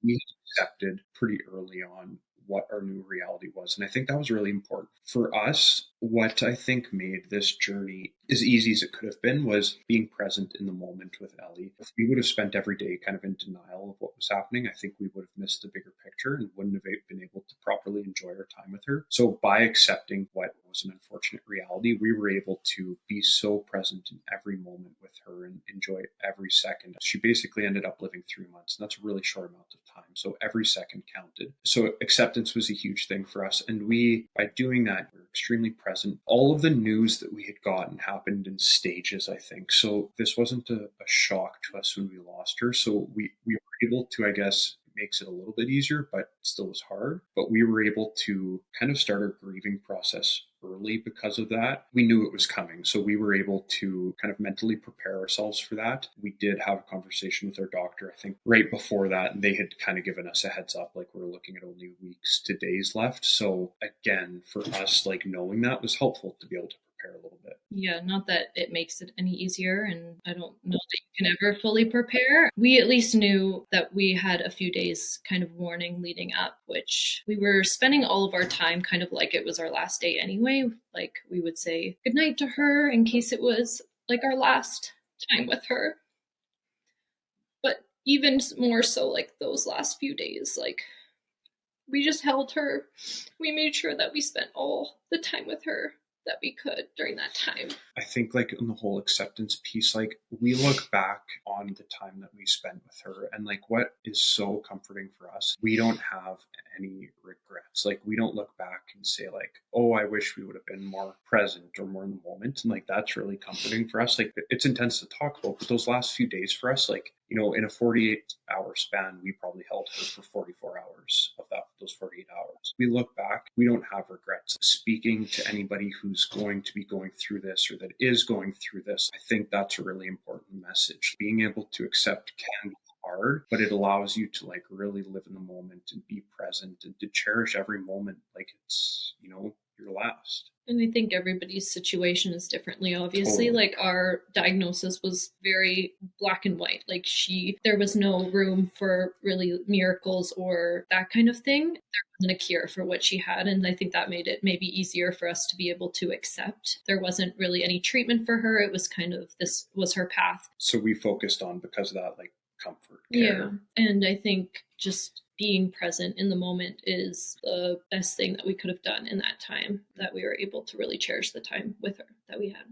we accepted pretty early on what our new reality was. And I think that was really important. For us, what I think made this journey as easy as it could have been was being present in the moment with Ellie. If we would have spent every day kind of in denial of what was happening, I think we would have missed the bigger picture and wouldn't have been able to properly enjoy our time with her. So by accepting what was an unfortunate reality, we were able to be so present in every moment with her and enjoy every second. She basically ended up living 3 months, and that's a really short amount of time. So every second counted. So acceptance was a huge thing for us. And we, by doing that, we were extremely present. All of the news that we had gotten happened in stages, I think. So this wasn't a shock to us when we lost her. So we were able to, I guess, makes it a little bit easier, but still was hard. But we were able to kind of start our grieving process early because of that. We knew it was coming. So we were able to kind of mentally prepare ourselves for that. We did have a conversation with our doctor, I think, right before that. And they had kind of given us a heads up, like we're looking at only weeks to days left. So again, for us, like knowing that was helpful to be able to prepare a little bit. Yeah, not that it makes it any easier, and I don't know that you can ever fully prepare. We at least knew that we had a few days kind of warning leading up, which we were spending all of our time kind of like it was our last day anyway. Like we would say goodnight to her in case it was like our last time with her. But even more so, like those last few days, like we just held her. We made sure that we spent all the time with her that we could during that time. I think like in the whole acceptance piece, like we look back on the time that we spent with her and like what is so comforting for us. We don't have any regrets. Like we don't look back and say like, oh, I wish we would have been more present or more in the moment. And like that's really comforting for us. Like it's intense to talk about, but those last few days for us, like, you know, in a 48-hour span, we probably held her for 44 hours of those 48 hours. We look back, we don't have regrets. Speaking to anybody who's going to be going through this or that is going through this, I think that's a really important message. Being able to accept can be hard, but it allows you to like really live in the moment and be present and to cherish every moment like it's, you know, your last. And I think everybody's situation is differently, obviously. Totally. Like our diagnosis was very black and white. Like there was no room for really miracles or that kind of thing. There wasn't a cure for what she had. And I think that made it maybe easier for us to be able to accept. There wasn't really any treatment for her. It was kind of this was her path. So we focused on, because of that, like comfort, Yeah. care. And I think just being present in the moment is the best thing that we could have done in that time, that we were able to really cherish the time with her that we had.